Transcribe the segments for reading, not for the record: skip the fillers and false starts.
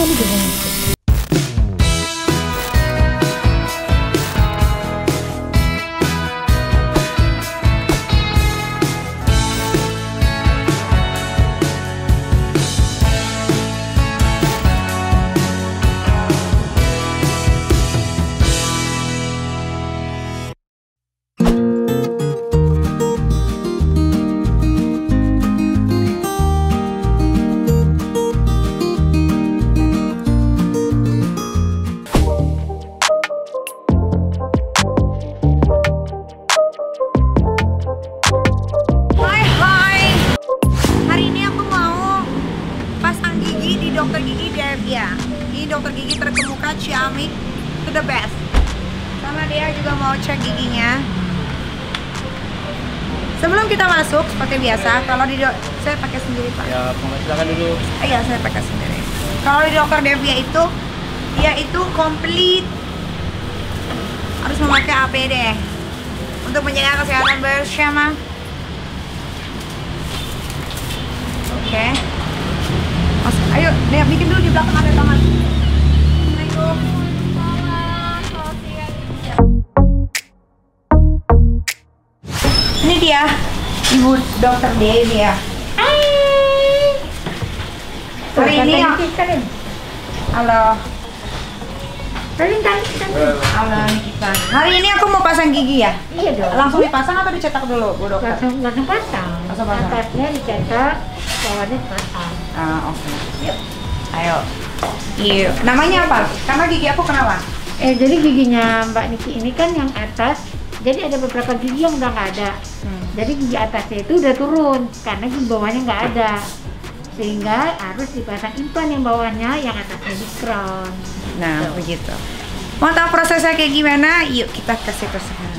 tadi gini. Dokter gigi Devia. Ini dokter gigi terkemuka Ciamik, to the best. Karena dia juga mau cek giginya. Sebelum kita masuk, seperti biasa, kalau di saya pakai sendiri Pak. Ya, silakan dulu. Iya, saya pakai sendiri. Kalau di dokter Devia itu, dia itu komplit harus memakai APD untuk menjaga kesehatan bersama. Oke. Mas, ayo, nih bikin dulu di belakang ada taman. Assalamualaikum. Ini dia, Ibu Dokter Devi ya. Hari ini, halo. Halo Nikita. Hari ini aku mau pasang gigi ya? Iya dong. Langsung dipasang atau dicetak dulu, Bu Dokter? Langsung pasang. Langsung pasang. Atasnya dicetak, bawahnya dipasang. Ah, oke. Yuk. Ayo. Iya. Namanya apa? Karena gigi aku kenapa? Jadi giginya Mbak Niki ini kan yang atas, jadi ada beberapa gigi yang udah nggak ada. Jadi gigi atasnya itu udah turun, karena gigi bawahnya nggak ada. Sehingga harus dipasang implan yang bawahnya, yang atasnya di crown. Nah, begitu. Mau tahu prosesnya kayak gimana? Yuk kita kasih ke sekarang.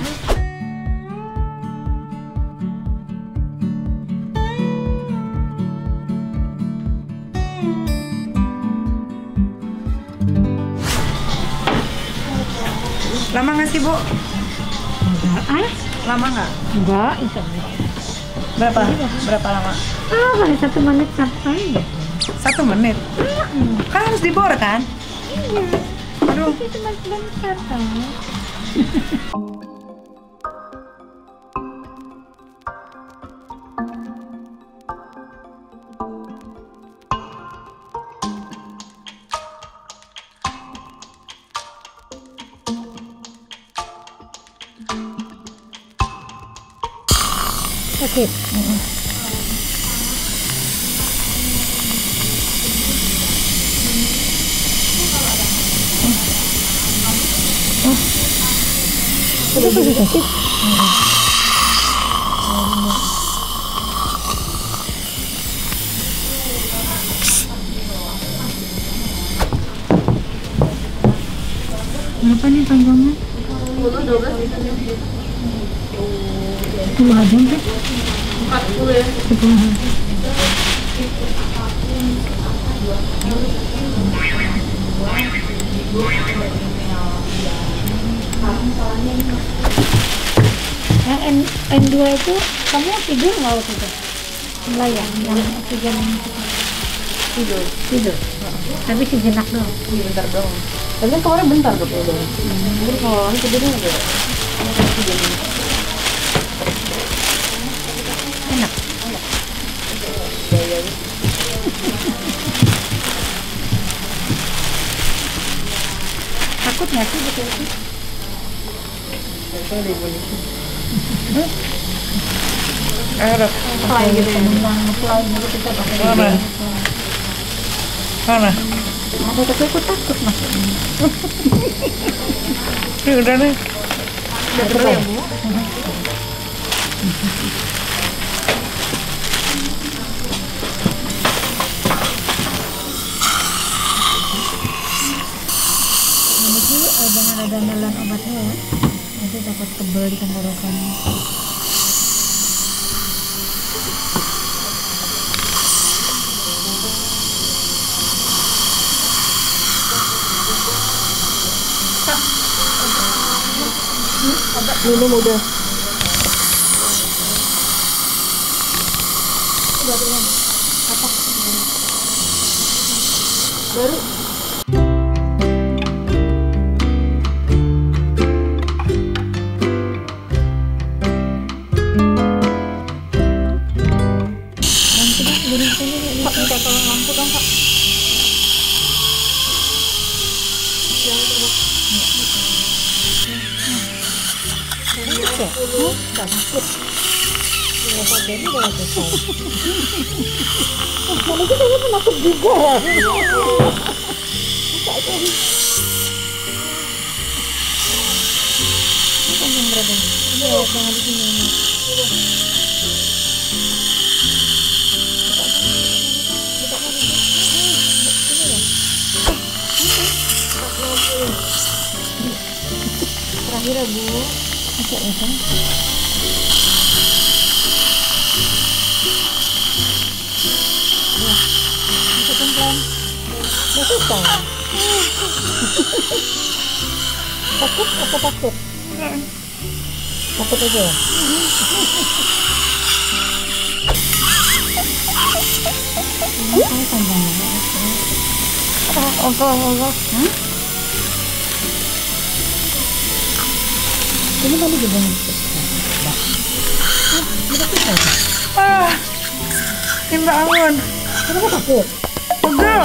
Lama nggak sih, Bu? Enggak, Lama nggak? enggak, insya Allah. Berapa? Berapa lama? Paling 1 menit sampai. 1 menit. Kan harus dibor kan? Iya. Aduh. Itu cuma sebentar kan. Oke. Itu masih sakit. Berapa nih panjangnya? 10 aja kan? 40 ya? 10. Yang N2 itu kamu tidur nggak waktu itu? Melayang, yang oksigen tidur. Tapi sejenak doang. Iya, bentar dong. Tapi kan kemarin bentar tuh dong. Jadi kalau ini tidurnya enggak. Enak. Takut nggak sih betul itu? Saya di polisi. Ada Fly gitu ya? Fly gitu kita pakai. mana? Mana? Ada tapi aku takut masuknya. Ini udah nih. Udah perlu ya Bu? Nanti jangan ada nelan obatnya ya. Nanti takut tebel di tenggorokan. Minum udah. Udah belum? Apa? Baru? minta tolong lampu dong Kak. Takut. Ya, jadi udah selesai. Mana kita penakut juga. Panjang berapa? Iya, jangan di sini. Terakhir ya Bu. Oke, ya kan? Ya, bisa pelan. Udah selesai. Takut apa takut? Takut aja ya? Ini panjang banget. Allah. Hah? Ini tadi juga ngikut. Udah selesai. Mbak Angun. Kenapa takut? Pegel.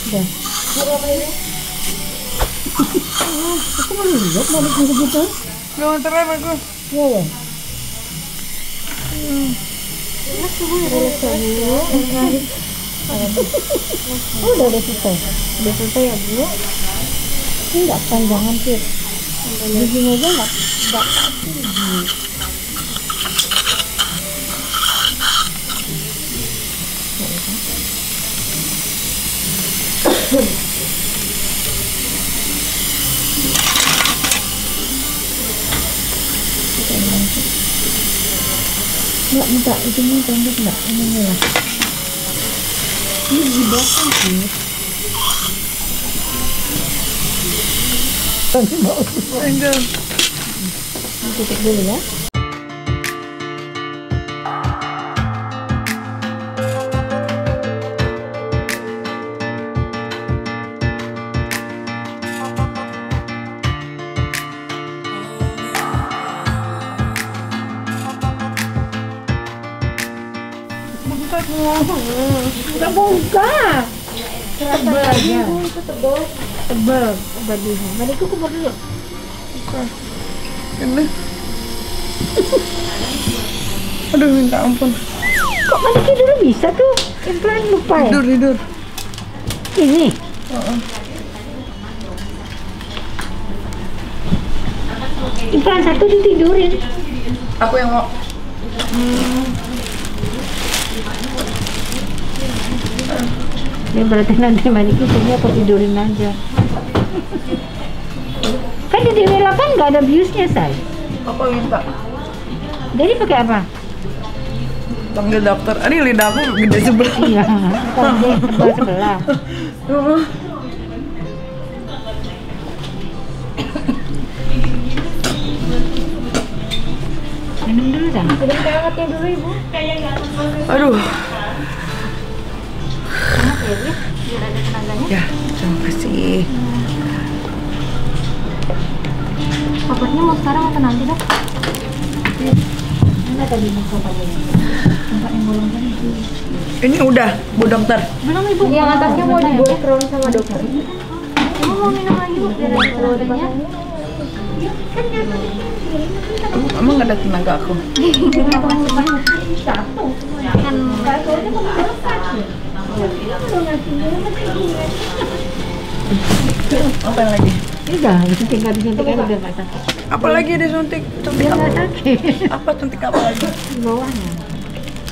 Udah. Apa ini? Aku mau lihat mau begitu. Gak mau terang aku. Iya ya. Relax dulu. Oh, udah selesai. Udah selesai ya Bu. Ini nggak panjangan sih. Giginya aja nggak gigi. Nggak minta itunya pendek nggak ini lah. Ini di belakang sih. Enggak. Tutup dulu ya. Nggak buka. Tebal aja. Tebal bajunya. Mari aku keluar dulu. Ini. Aduh, minta ampun. Kok maniki dulu bisa tuh? Implan lupa ya? Tidur. Ini. Implan satu ditidurin. Aku yang mau. Ini berarti nanti maniki punya aku tidurin aja. Kan di DW8 nggak ada biusnya, say. Aku minta. Jadi pakai apa? Panggil dokter. Ini lidah aku gede sebelah. Iya, kan dia sebelah. Minum dulu dah. Minum hangatnya dulu Ibu. Aduh. Hangat ya Bu, biar ada tenaganya. Ya, terima kasih. Obatnya mau sekarang atau nanti Dok? Mana tadi mau obatnya? Tempat yang bolong tadi. Ini udah, Bu Dokter. Belum Ibu. Yang atasnya mau dibuat crown sama dokter. Ibu mau minum lagi Bu, biar ada tenaganya. Kan Emang gak ada tenaga aku? kan Apa yang lagi? udah, disuntik aja udah nggak sakit. Apa lagi disuntik? Suntik Dia apa? nggak sakit. Apa suntik apa lagi? Di bawahnya.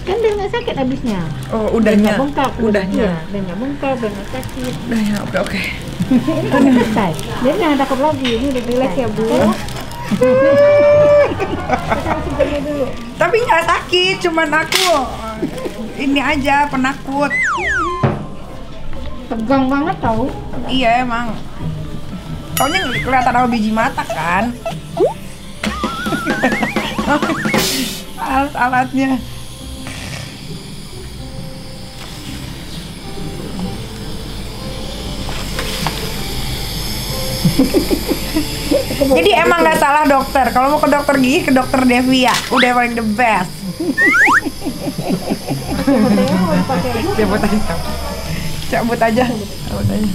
Kan dia nggak sakit abisnya. Oh, Dia udahnya. nggak bengkak. Udahnya. Iya, dia nggak bengkak, dia nggak sakit. Udahnya, oke. Ini kan udah selesai. Jadi jangan takut lagi. Ini udah relax ya Bu. Dulu. Tapi nggak sakit, cuman aku ini aja penakut. Tegang banget tau. Iya emang. Soalnya kelihatan sama biji mata kan. Alat-alatnya. Jadi emang nggak salah dokter. Kalau mau ke dokter gigi, ke dokter Devia. Udah paling the best. Cabut aja. Cabut aja.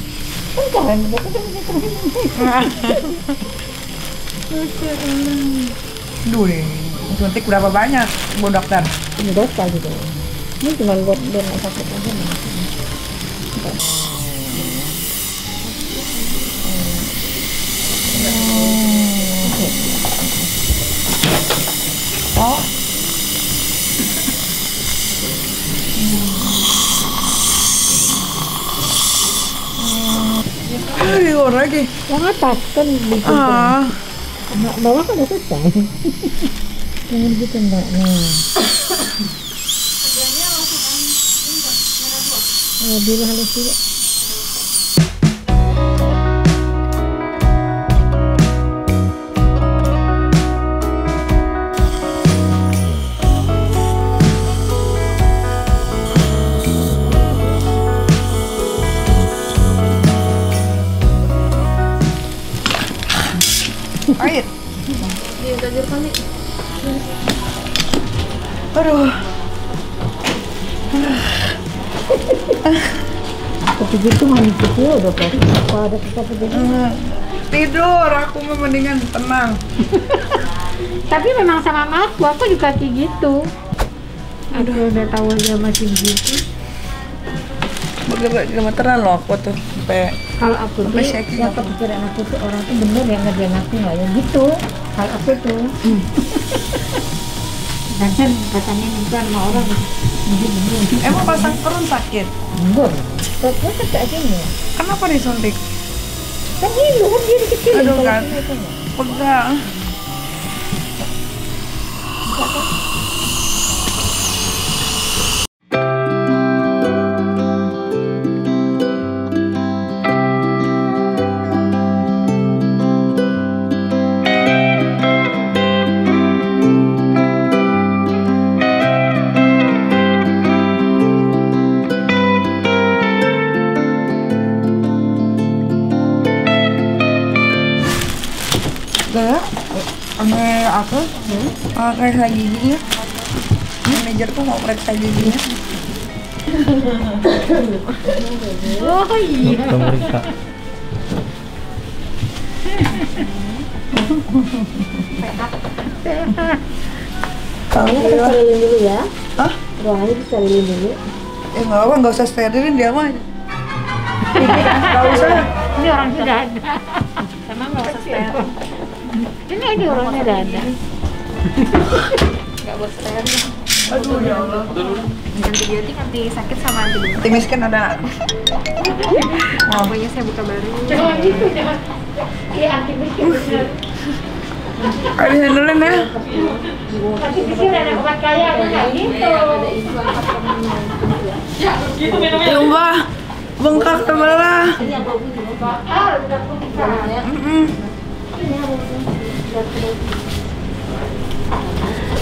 Duh deh, suntik berapa banyak, Bu Dokter? Ini dosa gitu. Ini cuma buat biar nggak sakit aja. Oh. Di luar lagi. Yang atas kan gitu. Bawah kan udah selesai. Jangan gitu Mbak. Nah. Dulu halus dulu. Air. Iya, tajur kami. Aduh. Tapi gitu manis gitu ya udah pasti. Kalau ada sesuatu jadi. Tidur, aku mah mendingan tenang. Tapi memang sama aku juga kayak gitu. Aku udah tahu dia masih gitu. Gemeteran loh aku tuh sampai Kalau aku tuh, yang kepikiran aku tuh orang tuh bener yang ngerjain aku nggak ya gitu. Kalau aku tuh, dan kan katanya juga sama orang begini. Emang pasang perun sakit? Enggak, perutnya kan kayak gini. Kenapa disuntik? Kan ini kan dia kecil. Aduh kan, pegang. Aku periksa giginya. Manajer tuh mau periksa giginya. Oh iya. Pemeriksa. Ruangannya kita sterilin dulu ya. Hah? Ruangannya kita sterilin dulu. Nggak apa, nggak usah sterilin dia mah. Nggak usah. Ini orang sudah ada. Emang nggak usah steril. Ini orangnya udah ada. Nggak buat steril. Aduh ya Allah. Antibiotik, anti sakit sama antibiotik. Tim miskin ada. Pokoknya saya buka baru. Jangan gitu, jangan. Iya, anti miskin bener. Ayo handlein ya. Anti miskin ada obat kaya, nggak gitu. Mbak, bengkak sebelah. Udah bisa.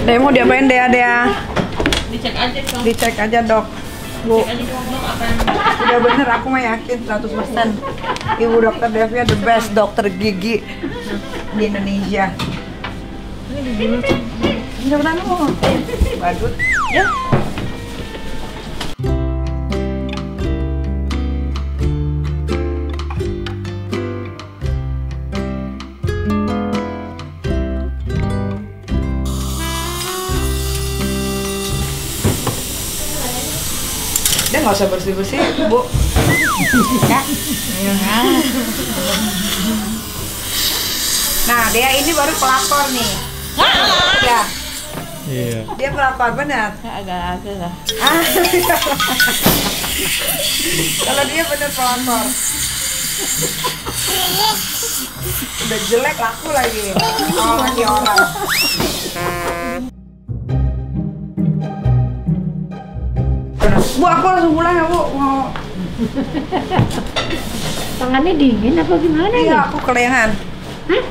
Dea mau diapain Dea? Dicek aja dong. Dicek aja dok. Bu, Cek aja dong apa. udah bener aku mah yakin 100%. Ibu dokter Devia the best dokter gigi di Indonesia. Ini benar mau. Badut. Ya. Dia nggak usah bersih-bersih, Bu. Ya. Nah, dia ini baru pelakor nih. Ya. Iya. Dia pelakor benar. Agak-agak lah. Kalau dia benar pelakor. Udah jelek laku lagi. Kalau lagi orang. Bu, aku langsung pulang ya, Bu. Mau. Tangannya dingin apa gimana Iya, ya? aku kelengan. Hah?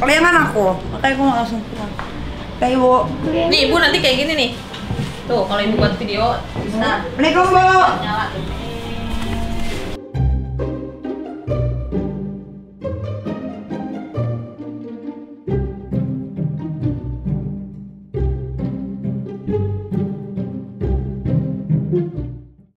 Kelengan aku. Makanya aku mau langsung pulang. Kayak Ibu. Nih Ibu nanti kayak gini nih. Tuh kalau Ibu buat video bisa Assalamualaikum, Bu. nyala tuh.